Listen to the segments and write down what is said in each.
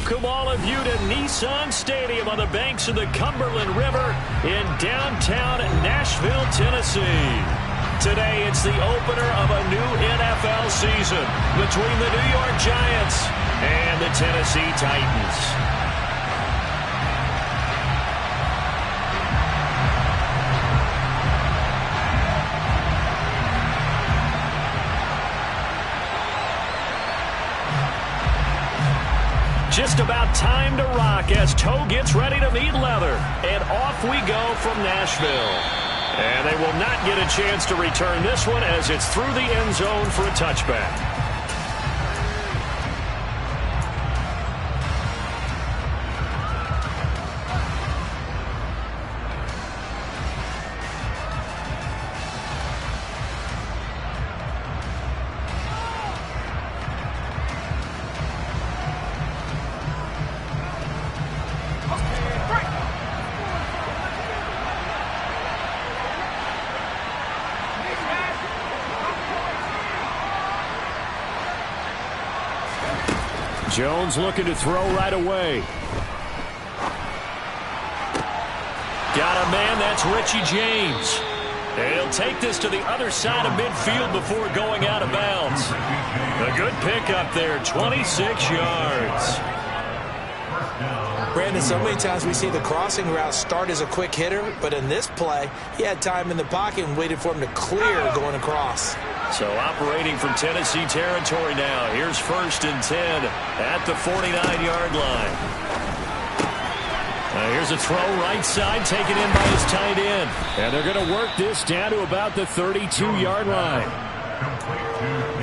Welcome all of you to Nissan Stadium on the banks of the Cumberland River in downtown Nashville, Tennessee. Today, it's the opener of a new NFL season between the New York Giants and the Tennessee Titans. Just about time to rock as toe gets ready to meet leather. And off we go from Nashville. And they will not get a chance to return this one as it's through the end zone for a touchback. Jones looking to throw right away. Got a man, that's Richie James. He'll take this to the other side of midfield before going out of bounds. A good pickup there, 26 yards. Brandon, so many times we see the crossing route start as a quick hitter, but in this play, he had time in the pocket and waited for him to clear going across. So operating from Tennessee territory now. Here's 1st and 10 at the 49-yard line. Here's a throw right side taken in by his tight end. And they're going to work this down to about the 32-yard line.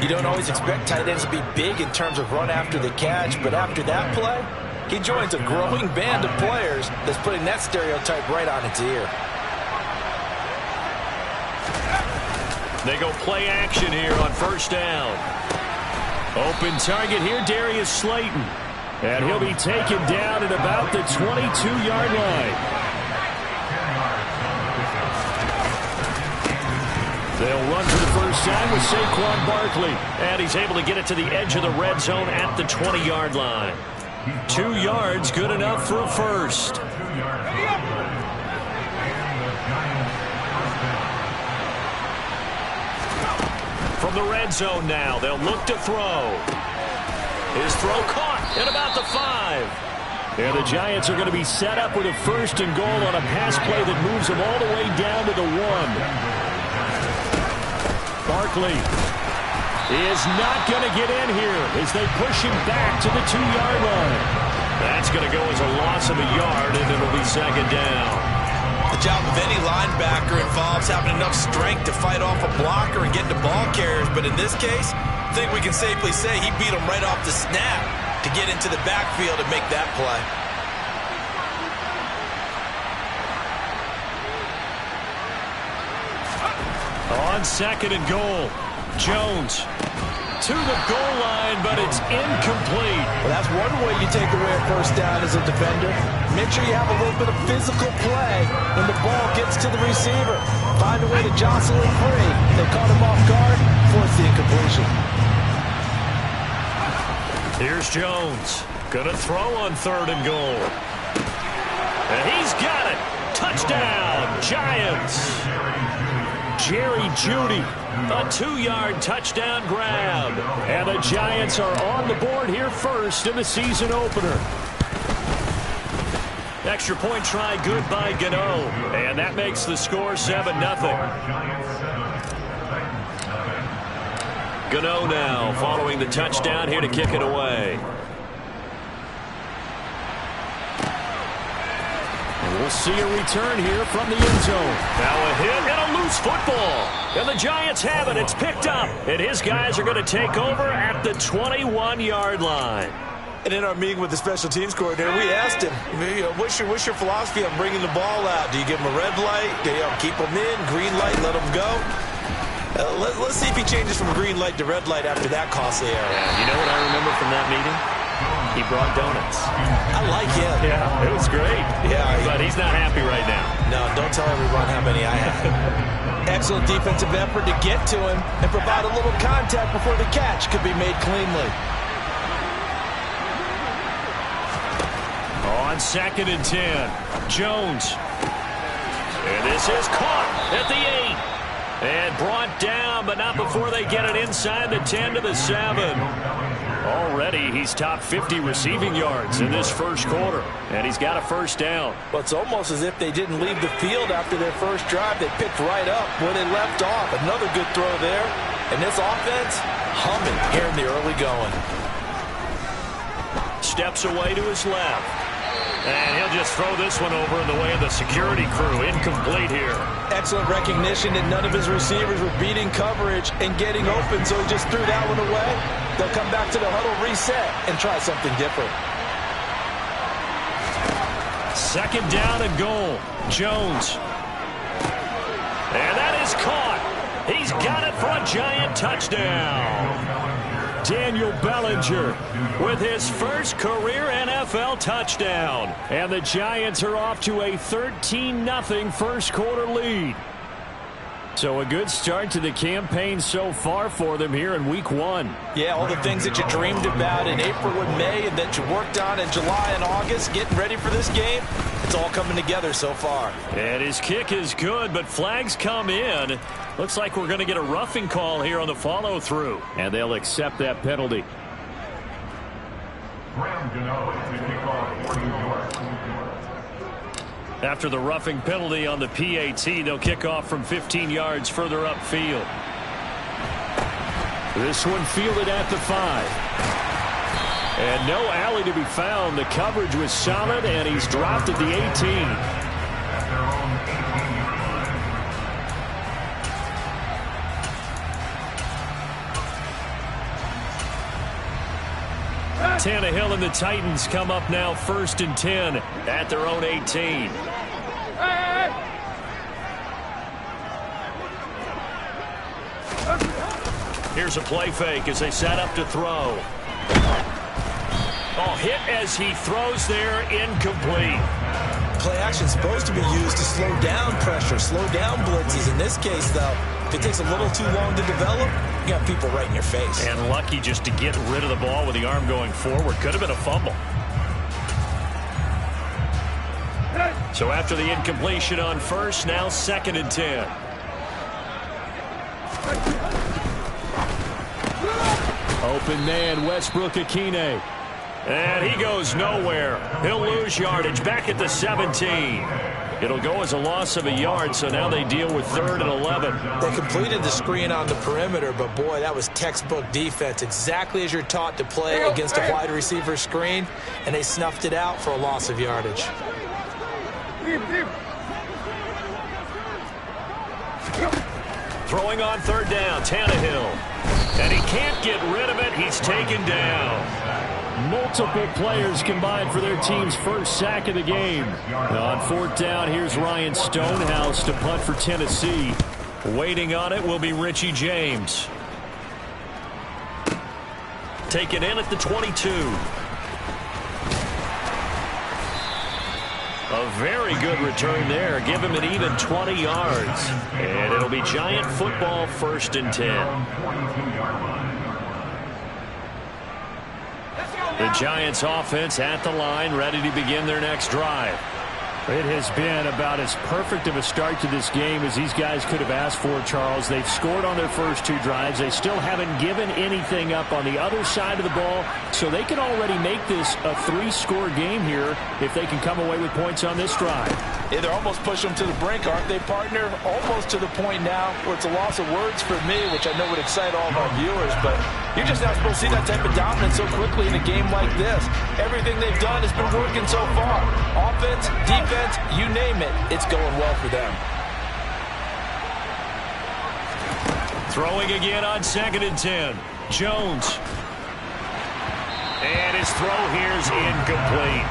You don't always expect tight ends to be big in terms of run after the catch, but after that play, he joins a growing band of players that's putting that stereotype right on its ear. They go play action here on 1st down. Open target here, Darius Slayton. And he'll be taken down at about the 22-yard line. They'll run for the first time with Saquon Barkley. And he's able to get it to the edge of the red zone at the 20-yard line. 2 yards, good enough for a first. From the red zone now, they'll look to throw. His throw caught at about the 5. And the Giants are going to be set up with a 1st and goal on a pass play that moves them all the way down to the 1. Barkley is not going to get in here as they push him back to the 2-yard line. That's going to go as a loss of a yard, and it'll be 2nd down. The job of any linebacker involves having enough strength to fight off a blocker and get to ball carriers. But in this case, I think we can safely say he beat him right off the snap to get into the backfield and make that play. On 2nd and goal, Jones to the goal line, but it's incomplete. Well, that's one way you take away a 1st down as a defender. Make sure you have a little bit of physical play when the ball gets to the receiver. Find a way to jostle him free. They caught him off guard, force the incompletion. Here's Jones. Gonna throw on 3rd and goal. And he's got it. Touchdown, Giants. Jerry Jeudy, a 2-yard touchdown grab. And the Giants are on the board here first in the season opener. Extra point try good by Gano. And that makes the score 7-0. Gano now following the touchdown here to kick it away. And we'll see a return here from the end zone. Now a hit and a loose football. And the Giants have it. It's picked up. And his guys are going to take over at the 21-yard line. And in our meeting with the special teams coordinator, we asked him, what's your philosophy on bringing the ball out? Do you give him a red light? Do you keep him in? Green light, let him go? Let's see if he changes from green light to red light after that costly error. Yeah, you know what I remember from that meeting? He brought donuts. I like him. Yeah, it was great. Yeah, but he's not happy right now. No, don't tell everyone how many I had. Excellent defensive effort to get to him and provide a little contact before the catch could be made cleanly. On 2nd and 10. Jones. And this is caught at the 8. And brought down, but not before they get it inside the 10 to the 7. Already, he's top 50 receiving yards in this first quarter. And he's got a first down. Well, it's almost as if they didn't leave the field after their first drive. They picked right up where they left off. Another good throw there. And this offense, humming here in the early going. Steps away to his left. And he'll just throw this one over in the way of the security crew. Incomplete here. Excellent recognition that none of his receivers were beating coverage and getting open, so he just threw that one away. They'll come back to the huddle, reset, and try something different. 2nd down and goal. Jones. And that is caught. He's got it for a Giant touchdown. Daniel Bellinger with his first career NFL touchdown. And the Giants are off to a 13-0 first quarter lead. So a good start to the campaign so far for them here in week 1. Yeah, all the things that you dreamed about in April and May and that you worked on in July and August, getting ready for this game, it's all coming together so far. And his kick is good, but flags come in. Looks like we're going to get a roughing call here on the follow-through. And they'll accept that penalty. After the roughing penalty on the PAT, they'll kick off from 15 yards further upfield. This one fielded at the 5. And no alley to be found. The coverage was solid, and he's dropped at the 18. Tannehill and the Titans come up now 1st and 10 at their own 18. Here's a play fake as they set up to throw. Oh, hit as he throws there, incomplete. Play action supposed to be used to slow down pressure, slow down blitzes. In this case, though, if it takes a little too long to develop, you got people right in your face. And lucky just to get rid of the ball with the arm going forward. Could have been a fumble. So after the incompletion on first, now 2nd and 10. Open man, Westbrook-Ikhine. And he goes nowhere. He'll lose yardage back at the 17. It'll go as a loss of a yard, so now they deal with 3rd and 11. They completed the screen on the perimeter, but boy, that was textbook defense. Exactly as you're taught to play against a wide receiver screen, and they snuffed it out for a loss of yardage. Throwing on 3rd down, Tannehill. And he can't get rid of it. He's taken down. Multiple players combined for their team's first sack of the game. On 4th down, here's Ryan Stonehouse to punt for Tennessee. Waiting on it will be Richie James. Taken in at the 22. A very good return there. Give him an even 20 yards. And it'll be Giant football 1st and 10. The Giants offense at the line, ready to begin their next drive. It has been about as perfect of a start to this game as these guys could have asked for, Charles. They've scored on their first 2 drives. They still haven't given anything up on the other side of the ball, so they can already make this a 3-score game here if they can come away with points on this drive. Yeah, they're almost pushing them to the brink, aren't they, partner? Almost to the point now where it's a loss of words for me, which I know would excite all of our viewers, but you're just not supposed to see that type of dominance so quickly in a game like this. Everything they've done has been working so far. Offense, defense, you name it, it's going well for them. Throwing again on 2nd and 10. Jones. And his throw here's incomplete.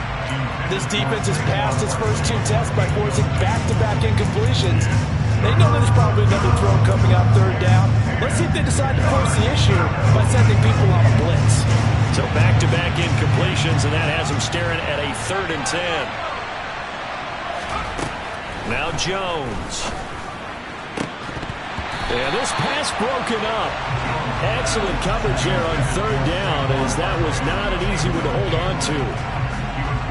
This defense has passed its first 2 tests by forcing back-to-back incompletions. They know there's probably another throw coming on 3rd down. Let's see if they decide to force the issue by sending people on a blitz. So back-to-back incompletions, and that has them staring at a 3rd and 10. Now Jones. And this pass broken up. Excellent coverage here on 3rd down, as that was not an easy one to hold on to.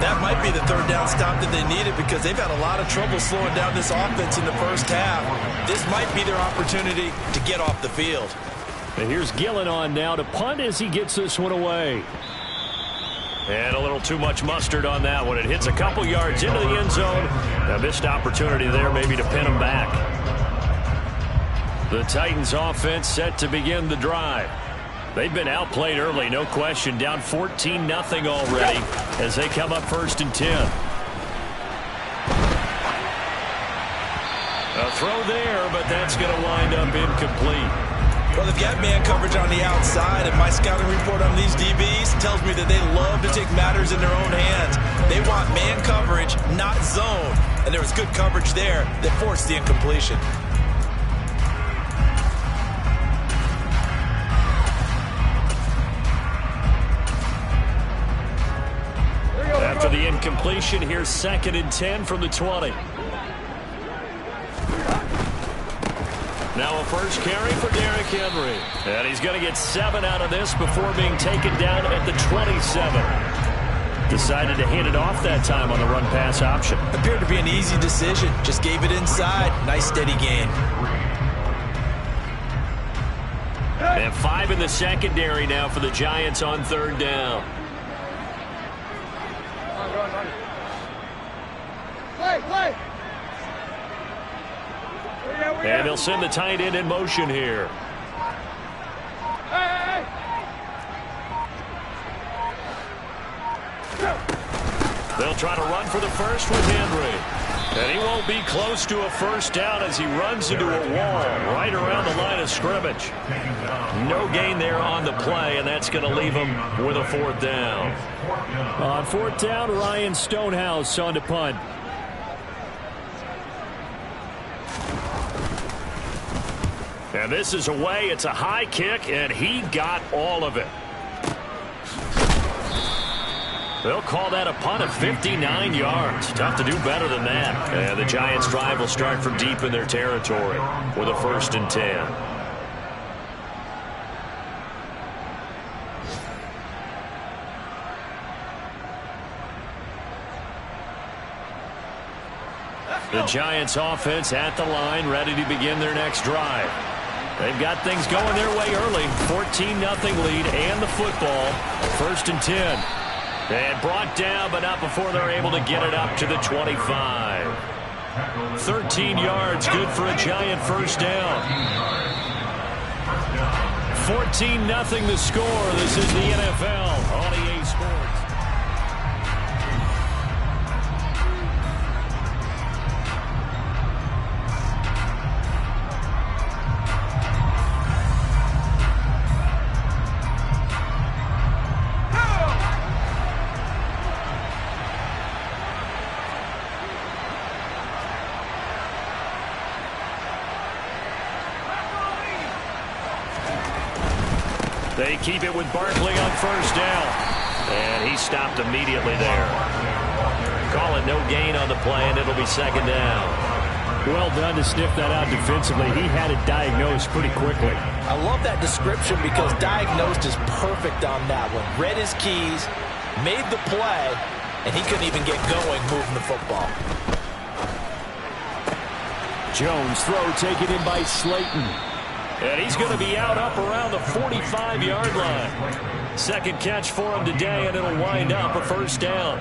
that might be the third down stop that they needed because they've had a lot of trouble slowing down this offense in the first half. This might be their opportunity to get off the field. And here's Gillen on now to punt as he gets this one away. And a little too much mustard on that one. It hits a couple yards into the end zone. A missed opportunity there maybe to pin him back. The Titans offense set to begin the drive. They've been outplayed early, no question. Down 14-0 already as they come up 1st and 10. A throw there, but that's going to wind up incomplete. Well, they've got man coverage on the outside, and my scouting report on these DBs tells me that they love to take matters in their own hands. They want man coverage, not zone. And there was good coverage there that forced the incompletion. After the incompletion, here's 2nd and 10 from the 20. Now a first carry for Derrick Henry. And he's going to get 7 out of this before being taken down at the 27. Decided to hit it off that time on the run-pass option. Appeared to be an easy decision. Just gave it inside. Nice steady gain. And 5 in the secondary now for the Giants on 3rd down. Play. And they'll send the tight end in motion here. Hey. They'll try to run for the first with Henry. And he won't be close to a first down as he runs into a wall right around the line of scrimmage. No gain there on the play, and that's going to leave him with a 4th down. On 4th down, Ryan Stonehouse on to punt. And this is away. It's a high kick, and he got all of it. They'll call that a punt of 59 yards. Tough to do better than that. And the Giants' drive will start from deep in their territory with a 1st and 10. The Giants' offense at the line, ready to begin their next drive. They've got things going their way early. 14-0 lead and the football. 1st and 10. And brought down, but not before they're able to get it up to the 25. 13 yards, good for a Giant first down. 14-0 the score. This is the NFL on EA Sports. They keep it with Barkley on first down. And he stopped immediately there. Call it no gain on the play, and it'll be 2nd down. Well done to sniff that out defensively. He had it diagnosed pretty quickly. I love that description because diagnosed is perfect on that one. Read his keys, made the play, and he couldn't even get going moving the football. Jones throw taken in by Slayton. And he's going to be out up around the 45-yard line. 2nd catch for him today, and it'll wind up a 1st down.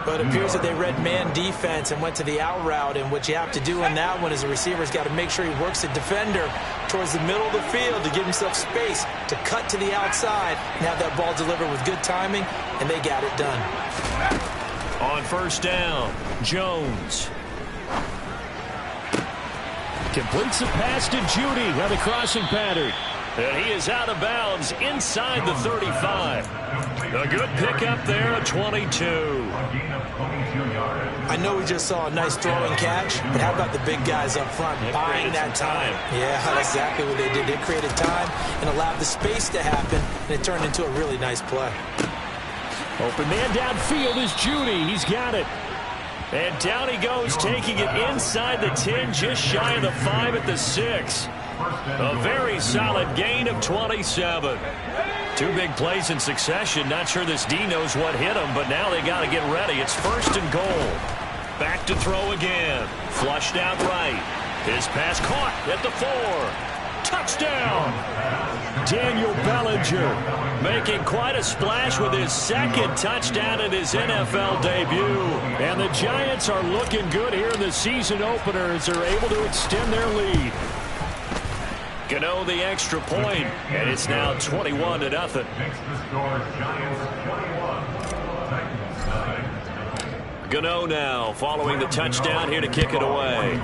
But it appears that they read man defense and went to the out route, and what you have to do in that one is the receiver's got to make sure he works the defender towards the middle of the field to give himself space to cut to the outside and have that ball delivered with good timing, and they got it done. On 1st down, Jones. Completes the pass to Judy on the crossing pattern. And he is out of bounds inside the 35. A good pickup there at 22. I know we just saw a nice throwing catch, but how about the big guys up front buying that time? Yeah, that's exactly what they did. They created time and allowed the space to happen, and it turned into a really nice play. Open man downfield is Judy. He's got it. And down he goes, taking it inside the 10, just shy of the 5 at the 6. A very solid gain of 27. Two big plays in succession. Not sure this D knows what hit him, but now they got to get ready. It's 1st and goal. Back to throw again. Flushed out right. His pass caught at the 4. Touchdown! Daniel Bellinger making quite a splash with his 2nd touchdown in his NFL debut. And the Giants are looking good here in the season opener as they're able to extend their lead. Gano the extra point, and it's now 21-0. Next to score, Giants 21, Titans 9. Gano now following the touchdown here to kick it away.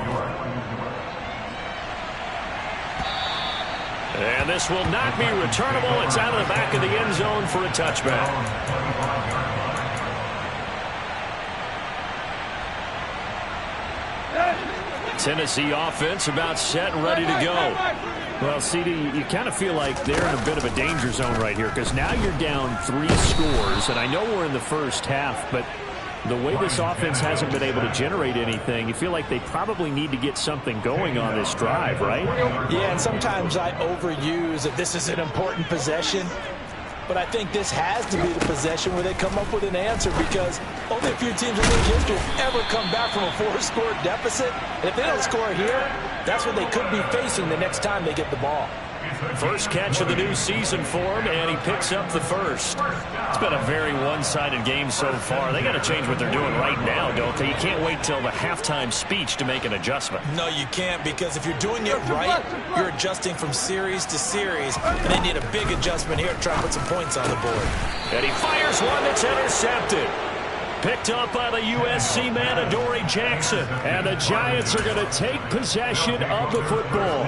And this will not be returnable. It's out of the back of the end zone for a touchback. Tennessee offense about set and ready to go. Well, CD, you kind of feel like they're in a bit of a danger zone right here because now you're down 3 scores, and I know we're in the first half, but the way this offense hasn't been able to generate anything, you feel like they probably need to get something going on this drive, right? Yeah, and sometimes I overuse that this is an important possession. But I think this has to be the possession where they come up with an answer because only a few teams in league history have ever come back from a 4-score deficit. And if they don't score here, that's what they could be facing the next time they get the ball. First catch of the new season for him, and he picks up the first. It's been a very one-sided game so far. They got to change what they're doing right now, don't they? You can't wait till the halftime speech to make an adjustment. No, you can't, because if you're doing it right, you're adjusting from series to series, and they need a big adjustment here to try and put some points on the board. And he fires one that's intercepted. Picked up by the USC man, Adoree Jackson. And the Giants are going to take possession of the football.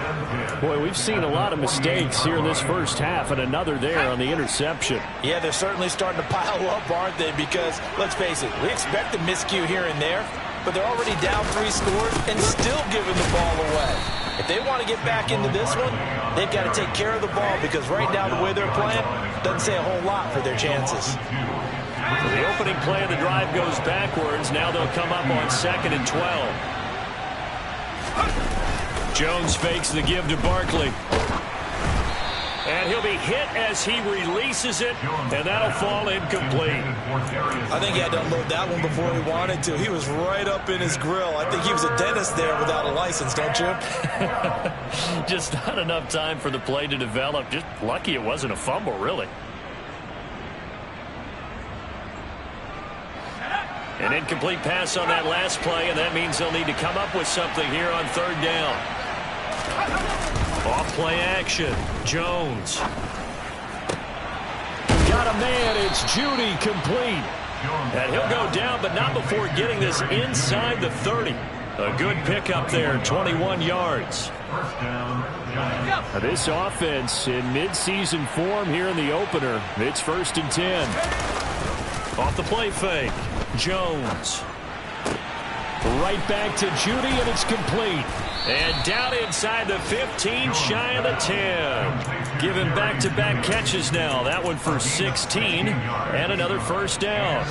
Boy, we've seen a lot of mistakes here in this first half, and another there on the interception. Yeah, they're certainly starting to pile up, aren't they? Because, let's face it, we expect a miscue here and there, but they're already down 3 scores and still giving the ball away. If they want to get back into this one, they've got to take care of the ball because right now the way they're playing doesn't say a whole lot for their chances. The opening play of the drive goes backwards. Now they'll come up on 2nd and 12. Jones fakes the give to Barkley. And he'll be hit as he releases it, and that'll fall incomplete. I think he had to unload that one before he wanted to. He was right up in his grill. I think he was a dentist there without a license, don't you? Just not enough time for the play to develop. Just lucky it wasn't a fumble, really. An incomplete pass on that last play, and that means they'll need to come up with something here on 3rd down. Off play action. Jones. Got a man. It's Judy complete. And he'll go down, but not before getting this inside the 30. A good pickup there, 21 yards. Now this offense in midseason form here in the opener. It's 1st and 10. Off the play fake. Jones. Right back to Judy, and it's complete. And down inside the 15, shy of the 10. Giving back-to-back catches now. That one for 16, and another 1st down.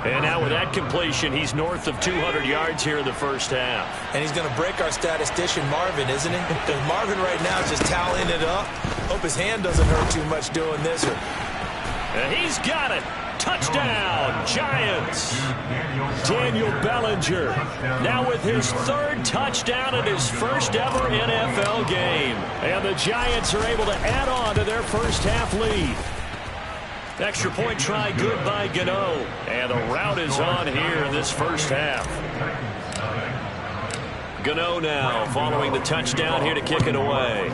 And now with that completion, he's north of 200 yards here in the first half. And he's going to break our statistician, Marvin, isn't he? Because Marvin right now is just tallying it up. Hope his hand doesn't hurt too much doing this. And he's got it. Touchdown, Giants. Daniel Bellinger now with his 3rd touchdown in his first ever NFL game. And the Giants are able to add on to their first half lead. Extra point try good by Gano. And the route is on here in this first half. Gano now following the touchdown here to kick it away.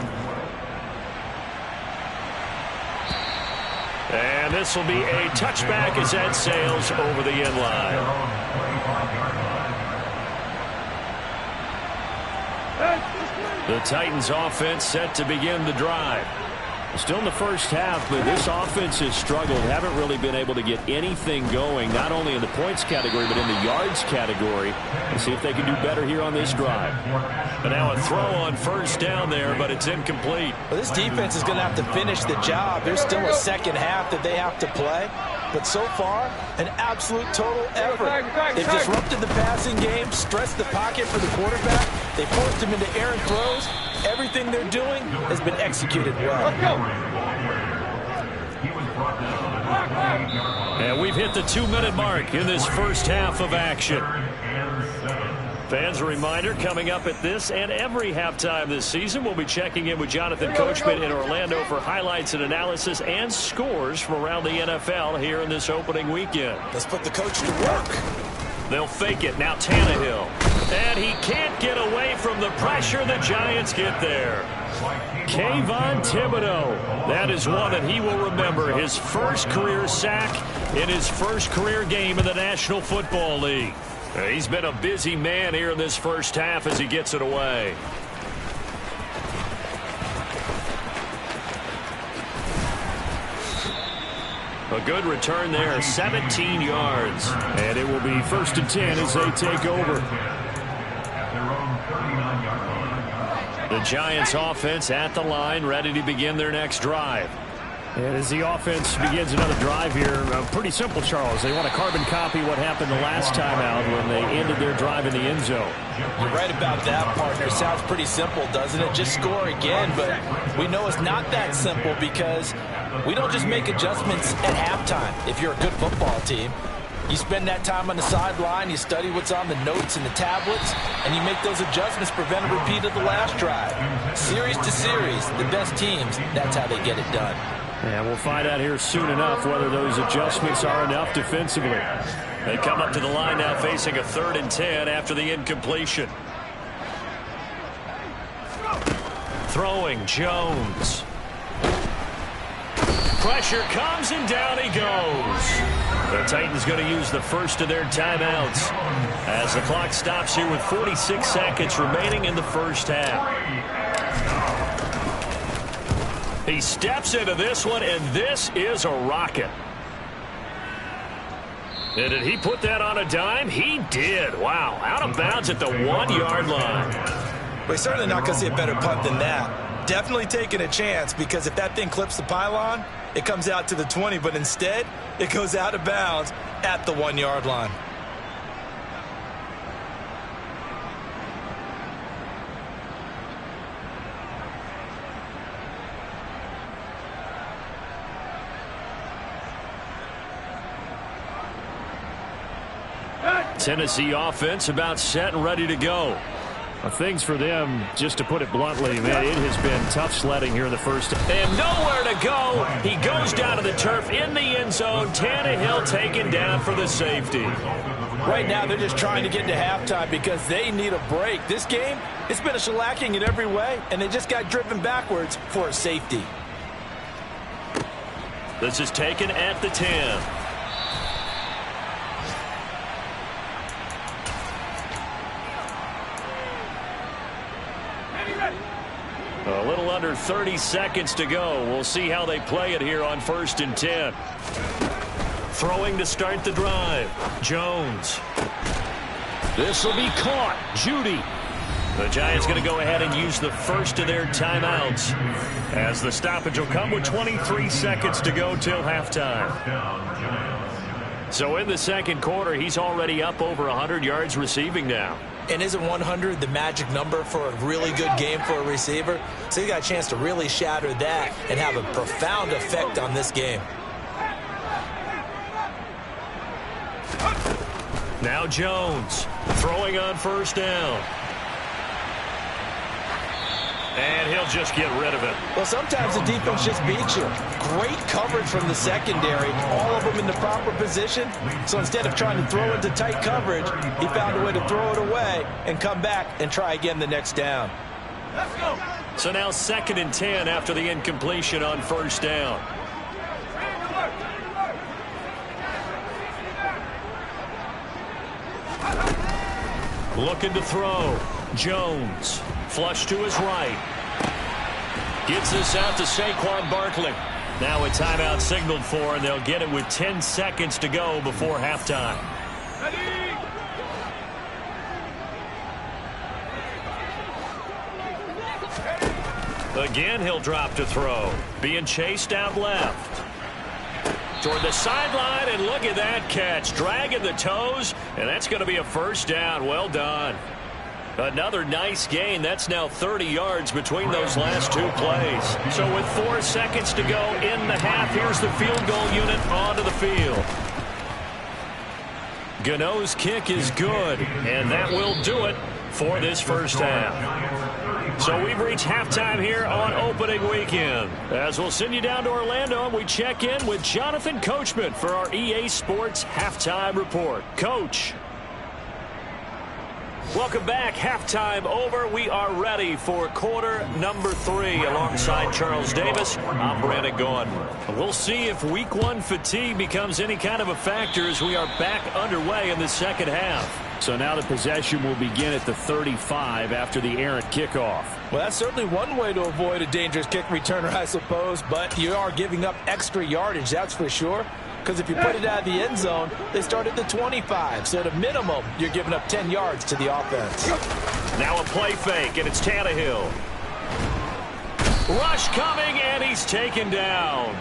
And this will be a touchback as that sails over the end line. The Titans offense set to begin the drive. Still in the first half, but this offense has struggled. Haven't really been able to get anything going, not only in the points category, but in the yards category. Let's see if they can do better here on this drive. But now a throw on 1st down there, but it's incomplete. Well, this defense is going to have to finish the job. There's still a second half that they have to play. But so far, an absolute total effort. They've disrupted the passing game, stressed the pocket for the quarterback. They forced him into errant throws. Everything they're doing has been executed well. He was brought down at the 28-yard line. And we've hit the 2-minute mark in this first half of action. Fans, a reminder, coming up at this and every halftime this season, we'll be checking in with Jonathan Coachman in Orlando for highlights and analysis and scores from around the NFL here in this opening weekend. Let's put the coach to work. They'll fake it. Now Tannehill. And he can't get away from the pressure. The Giants get there. Kayvon Thibodeau. That is one that he will remember. His first career sack in his first career game in the National Football League. He's been a busy man here in this first half as he gets it away. A good return there, 17 yards. And it will be 1st and 10 as they take over. The Giants offense at the line, ready to begin their next drive. And as the offense begins another drive here, pretty simple, Charles. They want to carbon copy what happened the last time out when they ended their drive in the end zone. You're right about that, partner. Sounds pretty simple, doesn't it? Just score again, but we know it's not that simple because we don't just make adjustments at halftime. If you're a good football team, you spend that time on the sideline, you study what's on the notes and the tablets, and you make those adjustments, prevent a repeat of the last drive. Series to series, the best teams, that's how they get it done. And we'll find out here soon enough whether those adjustments are enough defensively. They come up to the line now facing a 3rd and 10 after the incompletion. Throwing Jones. Pressure comes and down he goes. The Titans going to use the first of their timeouts as the clock stops here with 46 seconds remaining in the first half. He steps into this one, and this is a rocket. And did he put that on a dime? He did. Wow, out of bounds at the 1-yard line. We're certainly not going to see a better punt than that. Definitely taking a chance because if that thing clips the pylon, it comes out to the 20, but instead, it goes out of bounds at the 1-yard line. Tennessee offense about set and ready to go. Things for them, just to put it bluntly, man, it has been tough sledding here in the first. And nowhere to go. He goes down to the turf in the end zone. Tannehill taken down for the safety. Right now, they're just trying to get to halftime because they need a break. This game, it's been a shellacking in every way, and they just got driven backwards for a safety. This is taken at the 10. A little under 30 seconds to go. We'll see how they play it here on 1st and 10. Throwing to start the drive. Jones. This will be caught. Judy. The Giants going to go ahead and use the first of their timeouts as the stoppage will come with 23 seconds to go till halftime. So in the second quarter, he's already up over 100 yards receiving now. And isn't 100 the magic number for a really good game for a receiver? So you got a chance to really shatter that and have a profound effect on this game. Now Jones throwing on 1st down. And he'll just get rid of it. Well, sometimes the defense just beats you. Great coverage from the secondary, all of them in the proper position. So instead of trying to throw into tight coverage, he found a way to throw it away and come back and try again the next down. Let's go. So now 2nd and 10 after the incompletion on 1st down. Looking to throw. Jones. Flush to his right. Gets this out to Saquon Barkley. Now a timeout signaled for, and they'll get it with 10 seconds to go before halftime. Again, he'll drop to throw. Being chased out left. Toward the sideline, and look at that catch. Dragging the toes, and that's going to be a 1st down. Well done. Another nice gain. That's now 30 yards between those last two plays. So with 4 seconds to go in the half, here's the field goal unit onto the field. Gano's kick is good, and that will do it for this first half. So we've reached halftime here on opening weekend. As we'll send you down to Orlando, and we check in with Jonathan Coachman for our EA Sports Halftime Report. Coach. Welcome back. Halftime over. We are ready for quarter number 3 alongside Charles Davis. I'm Brandon Gaudin. We'll see if week 1 fatigue becomes any kind of a factor as we are back underway in the second half. So now the possession will begin at the 35 after the errant kickoff. Well, that's certainly one way to avoid a dangerous kick returner, I suppose, but you are giving up extra yardage, that's for sure. Because if you put it out of the end zone, they start at the 25. So at a minimum, you're giving up 10 yards to the offense. Now a play fake, and it's Tannehill. Rush coming, and he's taken down.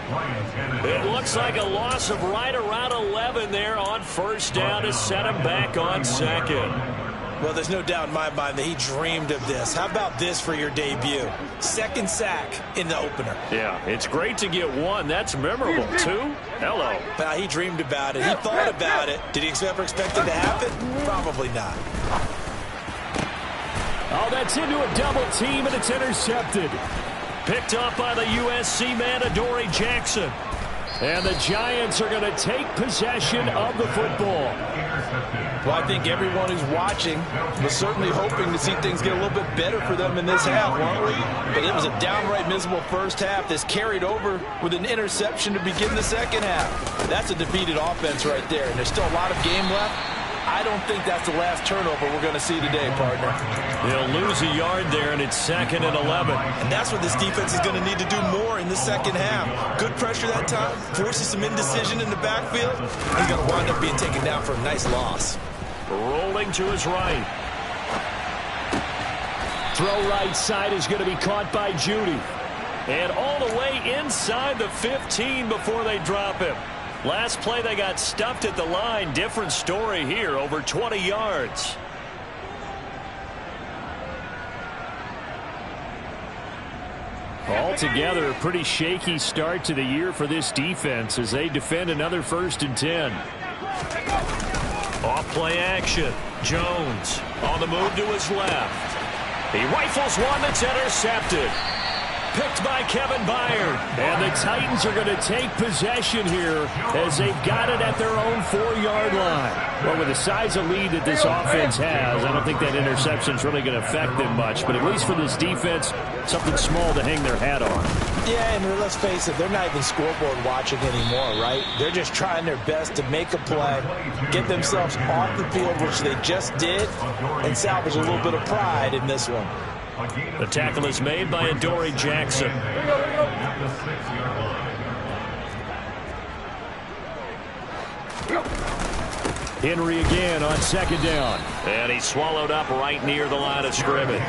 It looks like a loss of right around 11 there on first down to set him back on second. Well, there's no doubt in my mind that he dreamed of this. How about this for your debut? Second sack in the opener. Yeah, it's great to get 1. That's memorable. 2? Hello. Well, he dreamed about it. He thought about it. Did he ever expect it to happen? Probably not. Oh, that's into a double team, and it's intercepted. Picked up by the USC man, Adoree Jackson. And the Giants are going to take possession of the football. Well, I think everyone who's watching was certainly hoping to see things get a little bit better for them in this half, weren't we? But it was a downright miserable first half. This carried over with an interception to begin the second half. That's a defeated offense right there, and there's still a lot of game left. I don't think that's the last turnover we're going to see today, partner. They'll lose a yard there, and it's 2nd and 11. And that's what this defense is going to need to do more in the second half. Good pressure that time, forces some indecision in the backfield. He's going to wind up being taken down for a nice loss. Rolling to his right. Throw right side is going to be caught by Judy. And all the way inside the 15 before they drop him. Last play, they got stuffed at the line. Different story here, over 20 yards. Altogether, a pretty shaky start to the year for this defense as they defend another 1st and 10. Off play action. Jones on the move to his left. He rifles one that's intercepted. Picked by Kevin Byard. And the Titans are going to take possession here as they've got it at their own 4-yard line. Well, with the size of lead that this offense has, I don't think that interception's really going to affect them much. But at least for this defense, something small to hang their hat on. Yeah, and let's face it, they're not even scoreboard watching anymore, right? They're just trying their best to make a play, get themselves off the field, which they just did, and salvage a little bit of pride in this one. The tackle is made by Adoree Jackson. Henry again on 2nd down. And he's swallowed up right near the line of scrimmage.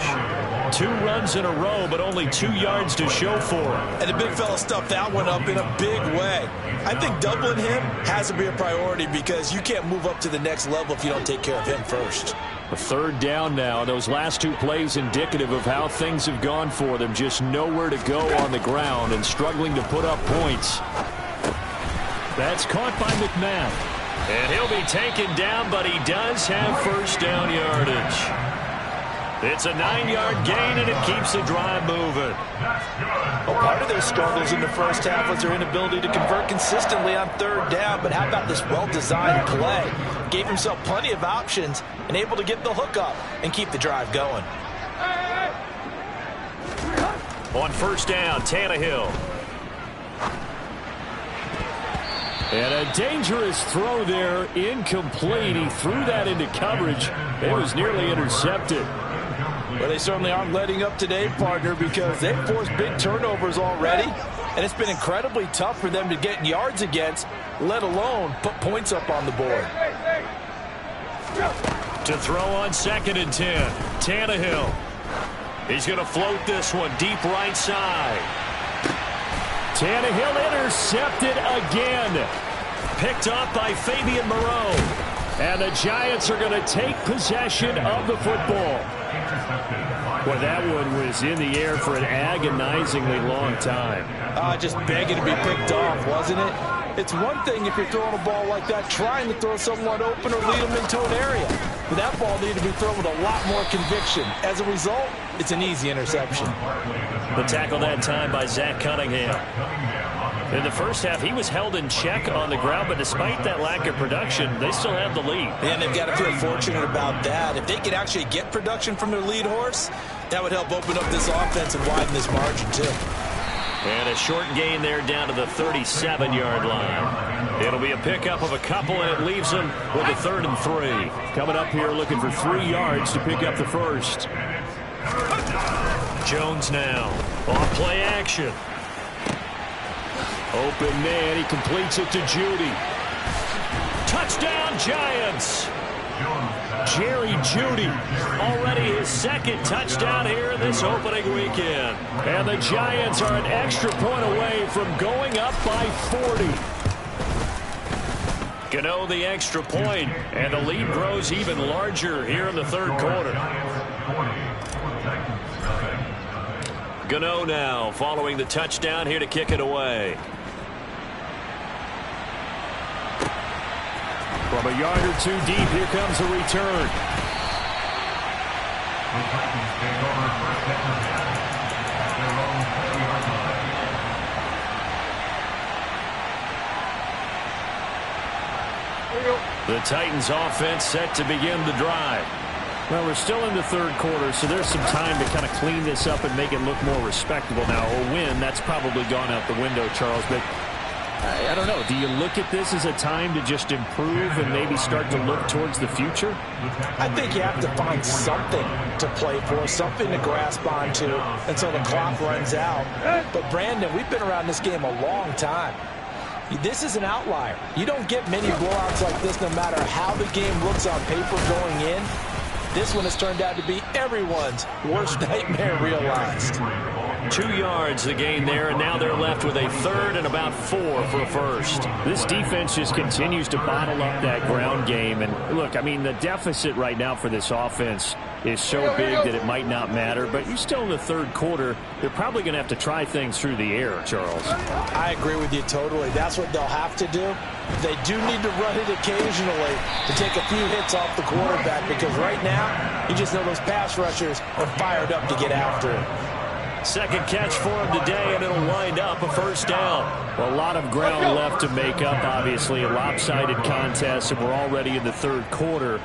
2 runs in a row, but only 2 yards to show for him. And the big fella stuffed that one up in a big way. I think doubling him has to be a priority because you can't move up to the next level if you don't take care of him first. A 3rd down now. Those last 2 plays indicative of how things have gone for them. Just nowhere to go on the ground and struggling to put up points. That's caught by McMahon. And he'll be taken down, but he does have 1st down yardage. It's a 9-yard gain, and it keeps the drive moving. Well, part of their struggles in the first half was their inability to convert consistently on 3rd down, but how about this well-designed play? Gave himself plenty of options and able to get the hook up and keep the drive going. On 1st down, Tannehill. And a dangerous throw there, incomplete. He threw that into coverage. It was nearly intercepted. Well, they certainly aren't letting up today, partner, because they've forced big turnovers already, and it's been incredibly tough for them to get yards against, let alone put points up on the board. To throw on 2nd and 10, Tannehill. He's going to float this one deep right side. Tannehill intercepted again. Picked up by Fabian Moreau. And the Giants are going to take possession of the football. Well, that one was in the air for an agonizingly long time. Just begging to be picked off, wasn't it? It's one thing if you're throwing a ball like that, trying to throw someone open or lead them into an area. But that ball needed to be thrown with a lot more conviction. As a result, it's an easy interception. The tackle that time by Zach Cunningham. In the first half, he was held in check on the ground, but despite that lack of production, they still have the lead. And they've got to feel fortunate about that. If they could actually get production from their lead horse, that would help open up this offense and widen this margin, too. And a short gain there down to the 37-yard line. It'll be a pickup of a couple, and it leaves them with a 3rd and 3. Coming up here looking for 3 yards to pick up the first. Jones now on play action. Open man, he completes it to Judy. Touchdown, Giants! Jerry Jeudy, already his 2nd touchdown here in this opening weekend. And the Giants are an extra point away from going up by 40. Gano the extra point, and the lead grows even larger here in the 3rd quarter. Gano now following the touchdown here to kick it away. From a yard or 2 deep, here comes a return. The Titans offense set to begin the drive. Well, we're still in the 3rd quarter, so there's some time to kind of clean this up and make it look more respectable. Now, a win, that's probably gone out the window, Charles, but I don't know. Do you look at this as a time to just improve and maybe start to look towards the future? I think you have to find something to play for, something to grasp onto until the clock runs out. But, Brandon, we've been around this game a long time. This is an outlier. You don't get many blowouts like this no matter how the game looks on paper going in. This one has turned out to be everyone's worst nightmare realized. 2 yards the gain there, and now they're left with a 3rd and about 4 for a first. This defense just continues to bottle up that ground game. And look, I mean, the deficit right now for this offense is so big that it might not matter. But you're still in the 3rd quarter. They're probably going to have to try things through the air, Charles. I agree with you totally. That's what they'll have to do. They do need to run it occasionally to take a few hits off the quarterback, because right now, you just know those pass rushers are fired up to get after it. 2nd catch for him today, and it'll wind up a first down. Well, a lot of ground left to make up, obviously. A lopsided contest, and we're already in the 3rd quarter.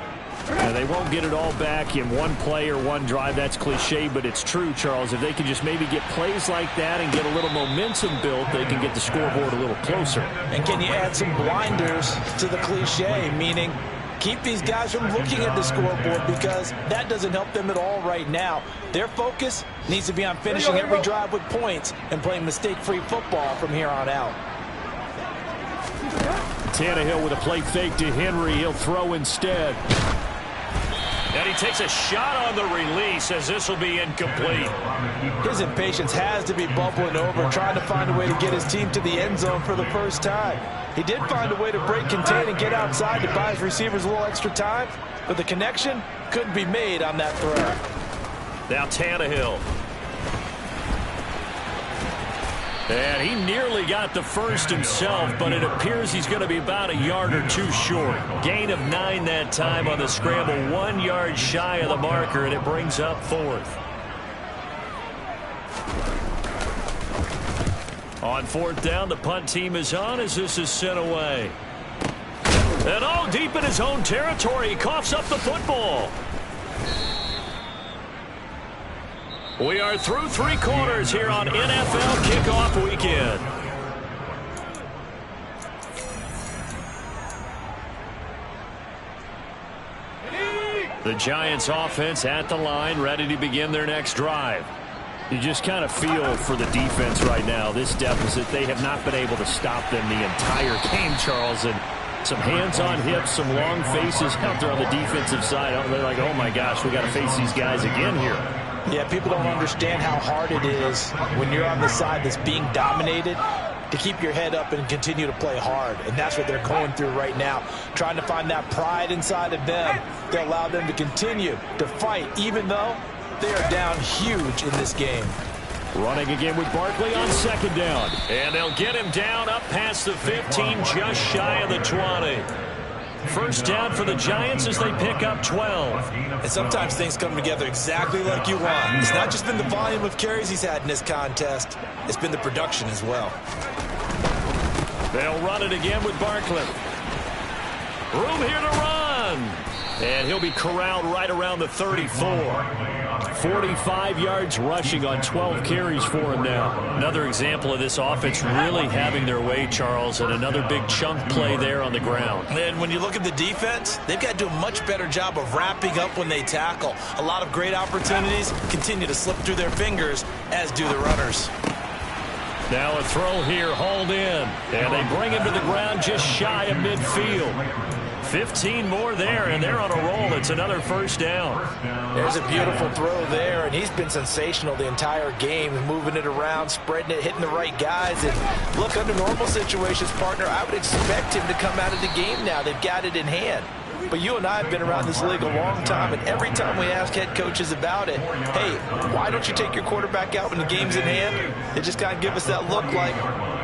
And they won't get it all back in one play or one drive. That's cliche, but it's true, Charles. If they can just maybe get plays like that and get a little momentum built, they can get the scoreboard a little closer. And can you add some blinders to the cliche, meaning keep these guys from looking at the scoreboard, because that doesn't help them at all right now. Their focus needs to be on finishing every drive with points and playing mistake-free football from here on out. Tannehill with a play fake to Henry. He'll throw instead. And he takes a shot on the release, as this will be incomplete. His impatience has to be bubbling over, trying to find a way to get his team to the end zone for the first time. He did find a way to break, contain, and get outside to buy his receivers a little extra time, but the connection couldn't be made on that throw. Now Tannehill. And he nearly got the first himself, but it appears he's going to be about a yard or 2 short. Gain of 9 that time on the scramble, 1 yard shy of the marker, and it brings up 4th. On 4th down, the punt team is on as this is sent away. And deep in his own territory, he coughs up the football. We are through 3 quarters here on NFL Kickoff Weekend. The Giants offense at the line, ready to begin their next drive. You just kind of feel for the defense right now. This deficit, they have not been able to stop them the entire game, Charles. And some hands on hips, some long faces out there on the defensive side. They're like, oh my gosh, we got to face these guys again here. Yeah, people don't understand how hard it is when you're on the side that's being dominated to keep your head up and continue to play hard. And that's what they're going through right now, trying to find that pride inside of them that allow them to continue to fight, even though They are down huge in this game. Running again with Barkley on second down. And they'll get him down up past the 15, just shy of the 20. First down for the Giants as they pick up 12. And sometimes things come together exactly like you want. It's not just been the volume of carries he's had in this contest. It's been the production as well. They'll run it again with Barkley. Room here to run. And he'll be corralled right around the 34. 45 yards rushing on 12 carries for him now. Another example of this offense really having their way, Charles, and another big chunk play there on the ground. And when you look at the defense, they've got to do a much better job of wrapping up when they tackle. A lot of great opportunities continue to slip through their fingers, as do the runners. Now a throw here, hauled in. And they bring him to the ground just shy of midfield. 15 more there, and they're on a roll. It's another first down. There's a beautiful throw there, and he's been sensational the entire game, moving it around, spreading it, hitting the right guys. And look, under normal situations, partner, I would expect him to come out of the game now. They've got it in hand. But you and I have been around this league a long time, and every time we ask head coaches about it, hey, why don't you take your quarterback out when the game's in hand? They just kind of give us that look like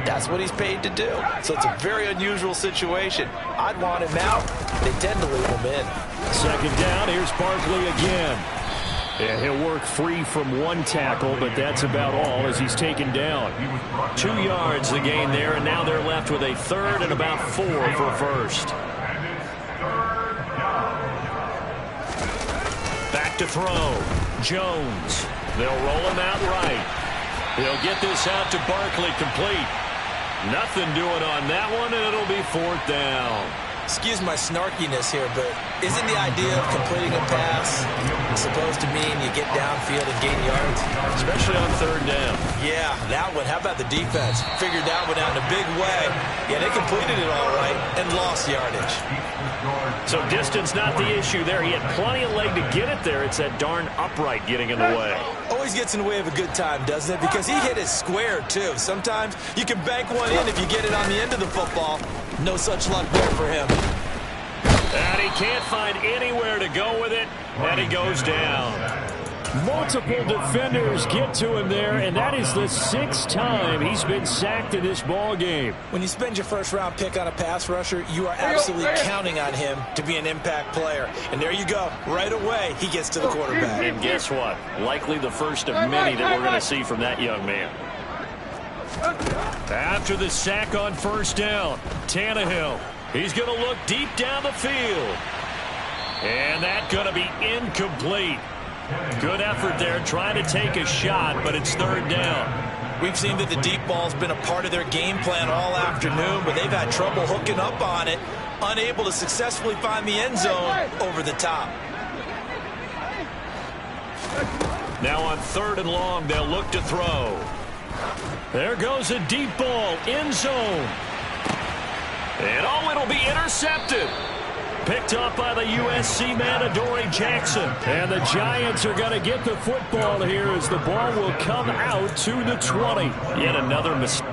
that's what he's paid to do. So it's a very unusual situation. I'd want him out. They tend to leave him in. Second down, here's Barkley again. And he'll work free from one tackle, but that's about all as he's taken down. 2 yards the gain there, and now they're left with a third and about 4 for first. Back to throw. Jones. They'll roll him out right. He'll get this out to Barkley, complete. Nothing doing on that one, and it'll be fourth down. Excuse my snarkiness here, but isn't the idea of completing a pass supposed to mean you get downfield and gain yards? Especially on third down. Yeah, that one. How about the defense? Figured that one out in a big way. Yeah, they completed it all right and lost yardage. So distance not the issue there. He had plenty of leg to get it there. It's that darn upright getting in the way. Always gets in the way of a good time, doesn't it? Because he hit it square, too. Sometimes you can bank one in if you get it on the end of the football. No such luck there for him. And he can't find anywhere to go with it, and he goes down. Multiple defenders get to him there, and that is the 6th time he's been sacked in this ball game. When you spend your first-round pick on a pass rusher, you are absolutely counting on him to be an impact player. And there you go. Right away, he gets to the quarterback. And guess what? Likely the first of many that we're going to see from that young man. After the sack on first down, Tannehill. He's going to look deep down the field. And that's going to be incomplete. Good effort there, trying to take a shot, but it's third down. We've seen that the deep ball's been a part of their game plan all afternoon, but they've had trouble hooking up on it, unable to successfully find the end zone over the top. Now on third and long, they'll look to throw. There goes a deep ball, end zone. And oh, it'll be intercepted. Picked up by the USC man, Adoree Jackson. And the Giants are going to get the football here as the ball will come out to the 20. Yet another mistake.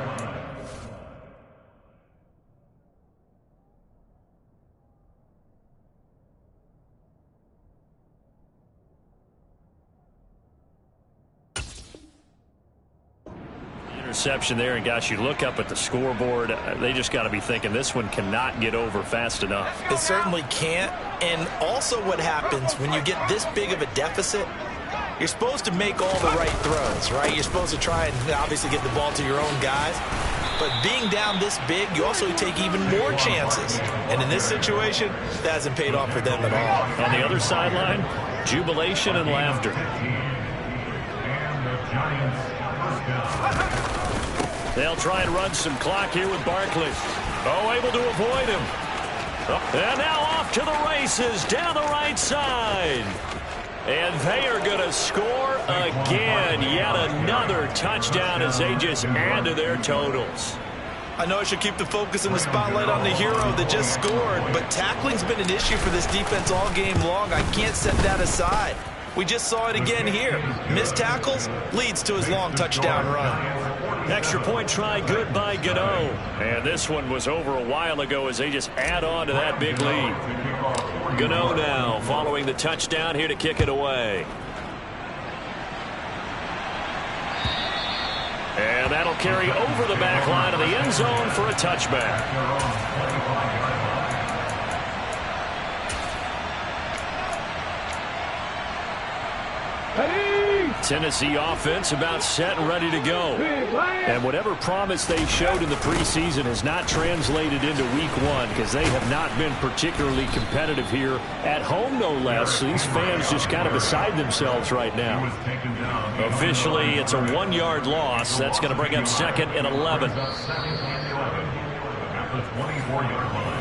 Interception there, and gosh, you look up at the scoreboard, they just got to be thinking this one cannot get over fast enough. It certainly can't. And also what happens when you get this big of a deficit, you're supposed to make all the right throws, right? You're supposed to try and obviously get the ball to your own guys. But being down this big, you also take even more chances. And in this situation, that hasn't paid off for them at all. On the other sideline, jubilation and laughter. They'll try and run some clock here with Barkley. Oh, able to avoid him. And now off to the races down the right side. And they are going to score again. Yet another touchdown as they just add to their totals. I know I should keep the focus and the spotlight on the hero that just scored, but tackling's been an issue for this defense all game long. I can't set that aside. We just saw it again here. Missed tackles leads to his long touchdown run. Extra point try good by Gano. And this one was over a while ago as they just add on to that big lead. Gano now following the touchdown here to kick it away. carry over the back line of the end zone for a touchback. Tennessee offense about set and ready to go. And whatever promise they showed in the preseason has not translated into week one because they have not been particularly competitive here at home, no less. These fans just kind of beside themselves right now. Officially, it's a 1-yard loss. That's going to bring up 2nd and 11. At the 24-yard line.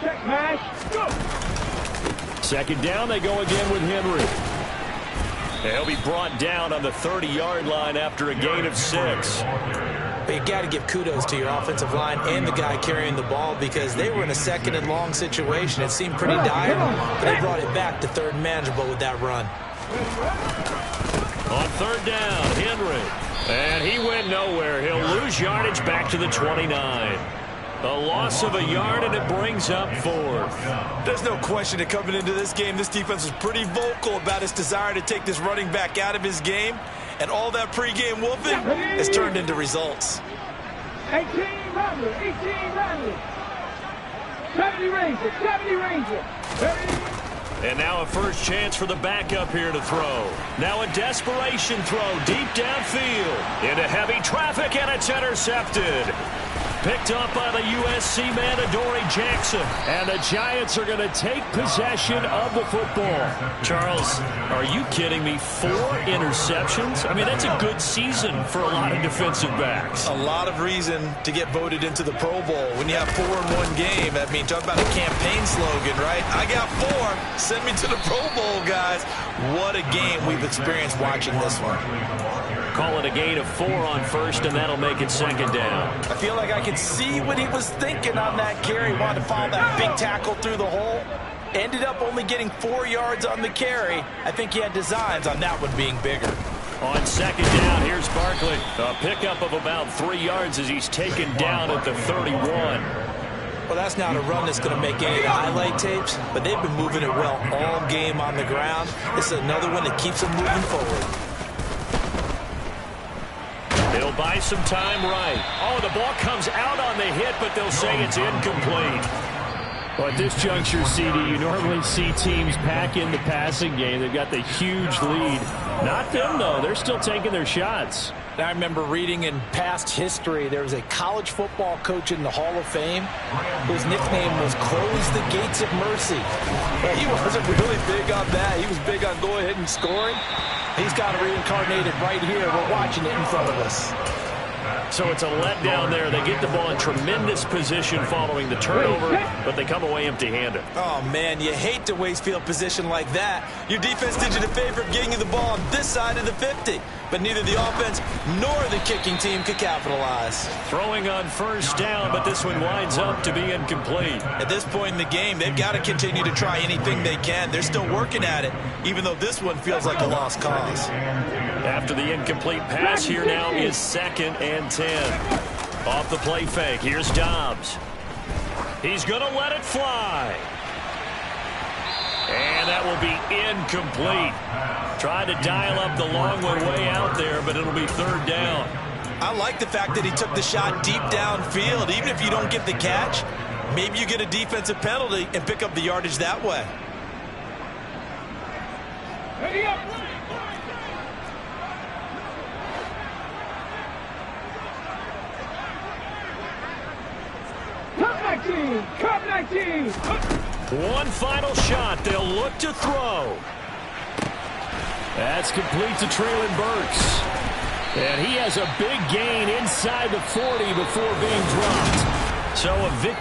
Check mash, go! 2nd down, they go again with Henry. He'll be brought down on the 30-yard line after a gain of 6. But you got to give kudos to your offensive line and the guy carrying the ball because they were in a 2nd and long situation. It seemed pretty dire, but they brought it back to 3rd and manageable with that run. On 3rd down, Henry. And he went nowhere. He'll lose yardage back to the 29. A loss of a yard, and it brings up 4th. There's no question that coming into this game, this defense was pretty vocal about its desire to take this running back out of his game. And all that pregame wolfing has turned into results. 18 Rattler, 70 Ranger. And now a first chance for the backup here to throw. Now a desperation throw deep downfield. Into heavy traffic, and it's intercepted. Picked up by the USC man, Adoree Jackson. And the Giants are going to take possession of the football. Charles, are you kidding me? 4 interceptions? I mean, that's a good season for a lot of defensive backs. A lot of reason to get voted into the Pro Bowl. When you have 4 in one game, I mean, talk about a campaign slogan, right? I got 4. Send me to the Pro Bowl, guys. What a game we've experienced watching this one. Call it a gain of 4 on 1st, and that'll make it 2nd down. I feel like I could see what he was thinking on that carry. Wanted to follow that big tackle through the hole. Ended up only getting 4 yards on the carry. I think he had designs on that one being bigger. On 2nd down, here's Barkley. A pickup of about 3 yards as he's taken down at the 31. Well, that's not a run that's going to make any of the highlight tapes, but they've been moving it well all game on the ground. This is another one that keeps them moving forward. They'll buy some time right. Oh, the ball comes out on the hit, but they'll say it's incomplete. Well, at this juncture, CD, you normally see teams pack in the passing game. They've got the huge lead. Not them, though. They're still taking their shots. I remember reading in past history, there was a college football coach in the Hall of Fame whose nickname was Close the Gates of Mercy. But he wasn't really big on that. He was big on going ahead and scoring. He's got it reincarnated right here. We're watching it in front of us. So it's a letdown there. They get the ball in tremendous position following the turnover, but they come away empty-handed. Oh, man, you hate to waste field position like that. Your defense did you the favor of getting you the ball on this side of the 50, but neither the offense nor the kicking team could capitalize. Throwing on 1st down, but this one winds up to be incomplete. At this point in the game, they've got to continue to try anything they can. They're still working at it, even though this one feels like a lost cause. After the incomplete pass, here now is 2nd and 10. Off the play fake, here's Dobbs. He's going to let it fly. And that will be incomplete. Tried to dial up the long one way out there, but it'll be 3rd down. I like the fact that he took the shot deep downfield. Even if you don't get the catch, maybe you get a defensive penalty and pick up the yardage that way. Ready up! Cup 19! One final shot. They'll look to throw. That's complete to Traylon Burks. And he has a big gain inside the 40 before being dropped. So a victory.